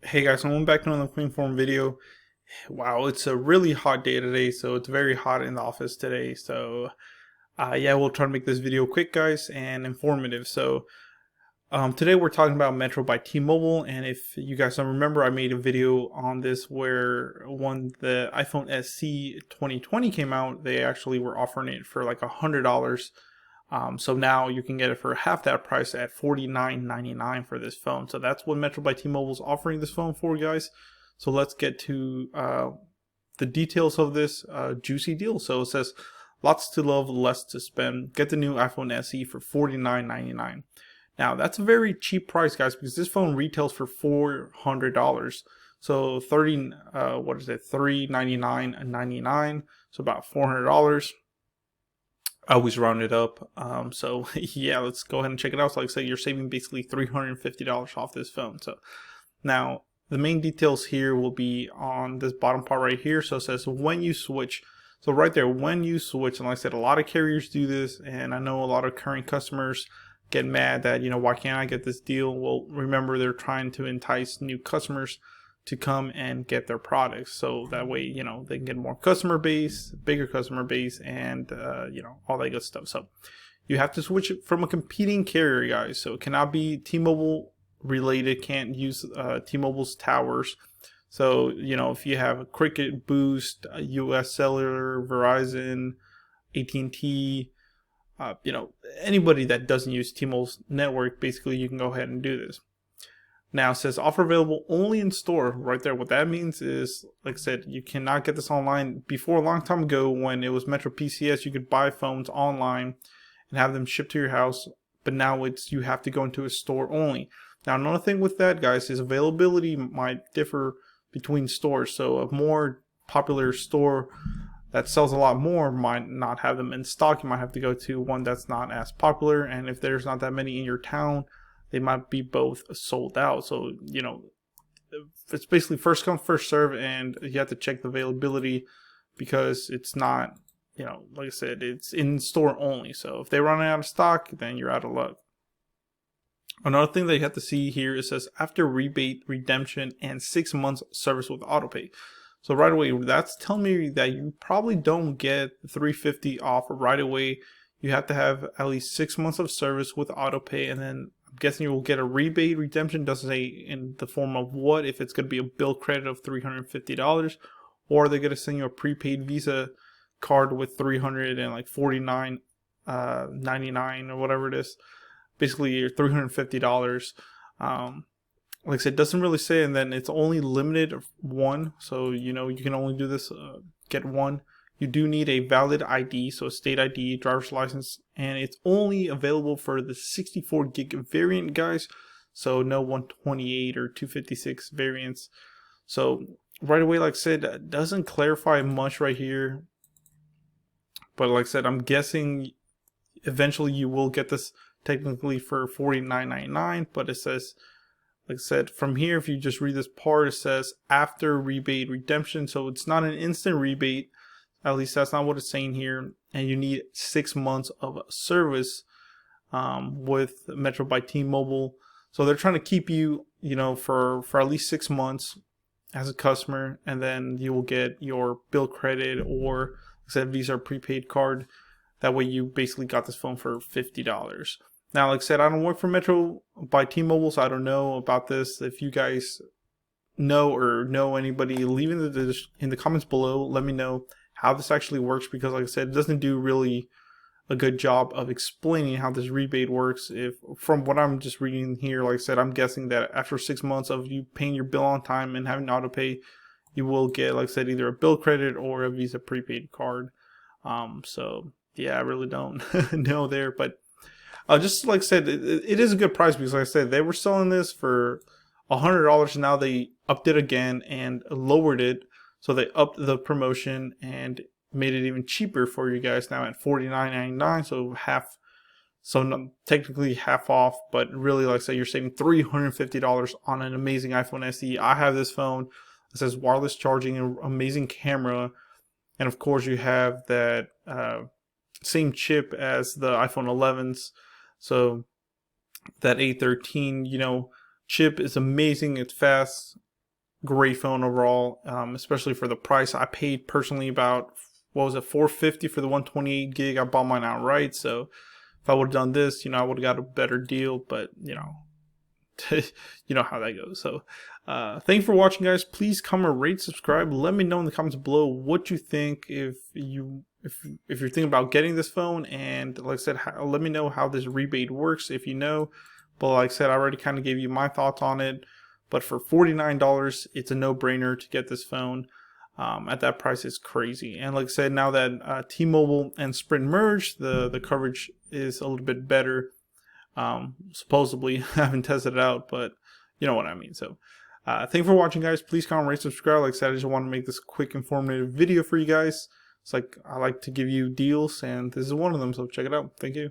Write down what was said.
Hey guys, so I'm back to another clean form video. Wow, it's a really hot day today, so it's very hot in the office today. So yeah, we'll try to make this video quick, guys, and informative. So today we're talking about Metro by T-Mobile, and if you guys don't remember, I made a video on this where when the iPhone SE 2020 came out, they actually were offering it for like $100. So now you can get it for half that price at $49.99 for this phone. So that's what Metro by T-Mobile is offering this phone for, guys. So let's get to the details of this juicy deal. So it says, lots to love, less to spend. Get the new iPhone SE for $49.99. Now that's a very cheap price, guys, because this phone retails for $400. So what is it? $399.99. So about $400. I always round it up. So yeah, let's go ahead and check it out. So like I said, you're saving basically $350 off this phone. So now the main details here will be on this bottom part right here. So it says when you switch. So right there, when you switch, and like I said, a lot of carriers do this, and I know a lot of current customers get mad that, why can't I get this deal? Well, remember, they're trying to entice new customers to come and get their products, so that way they can get more customer base, bigger customer base, and all that good stuff. So you have to switch it from a competing carrier, guys. So it cannot be T-Mobile related, can't use T-Mobile's towers. So if you have a Cricket, Boost, US Cellular, Verizon, AT&T, anybody that doesn't use T-Mobile's network, basically you can go ahead and do this. Now it says offer available only in store right there. What that means is, like I said, you cannot get this online. Before, a long time ago, when it was Metro PCS, you could buy phones online and have them shipped to your house. But now you have to go into a store only. Now another thing with that, guys, is availability might differ between stores. So a more popular store that sells a lot more might not have them in stock. You might have to go to one that's not as popular. And if there's not that many in your town, they might be both sold out. So it's basically first come first serve, and you have to check the availability, because it's not, like I said, it's in store only. So if they run out of stock, then you're out of luck. Another thing that you have to see here, it says after rebate redemption and 6 months service with autopay. So right away, that's telling me that you probably don't get $350 off right away. You have to have at least 6 months of service with autopay, and then I'm guessing you will get a rebate redemption. Doesn't say in the form of what, if it's going to be a bill credit of $350, or they're going to send you a prepaid Visa card with $349.99 or whatever it is. Basically, you're $350. Like I said, it doesn't really say, and then it's only limited of one. So you can only do this, get one. You do need a valid ID, so a state ID, driver's license, and it's only available for the 64 gig variant, guys. So no 128 or 256 variants. So right away, like I said, it doesn't clarify much right here. But like I said, I'm guessing eventually you will get this technically for $49.99. But it says, like I said, from here, if you just read this part, it says after rebate redemption. So it's not an instant rebate. At least that's not what it's saying here. And you need 6 months of service with Metro by T-Mobile. So they're trying to keep you, for at least 6 months as a customer. And then you will get your bill credit, or, like I said, Visa prepaid card. That way you basically got this phone for $50. Now, like I said, I don't work for Metro by T-Mobile, so I don't know about this. If you guys know or know anybody, leave in the comments below. Let me know how this actually works, because like I said, it doesn't do really a good job of explaining how this rebate works. If from what I'm just reading here, like I said, I'm guessing that after 6 months of you paying your bill on time and having auto pay, you will get, like I said, either a bill credit or a Visa prepaid card. So yeah, I really don't know there, but just like I said, it is a good price, because like I said, they were selling this for $100, and now they upped it again and lowered it. So they upped the promotion and made it even cheaper for you guys now at $49.99. So half, so not, technically half off, but really, like I said, you're saving $350 on an amazing iPhone SE. I have this phone. It says wireless charging, an amazing camera, and of course you have that same chip as the iPhone 11s. So that A13, chip is amazing. It's fast. great phone overall, especially for the price. I paid personally about, what was it, $450 for the 128 gig. I bought mine outright, so if I would have done this, I would have got a better deal, but you know how that goes. So thank you for watching, guys. Please comment, rate, subscribe. Let me know in the comments below what you think, if you're thinking about getting this phone, and like I said, let me know how this rebate works if you know. But like I said, I already kind of gave you my thoughts on it. But for $49, it's a no-brainer to get this phone. At that price, it's crazy. And like I said, now that T-Mobile and Sprint merged, the coverage is a little bit better. Supposedly, I haven't tested it out, but you know what I mean. So thank you for watching, guys. Please comment, rate, subscribe. Like I said, I just want to make this quick, informative video for you guys. It's like I like to give you deals, and this is one of them, so check it out. Thank you.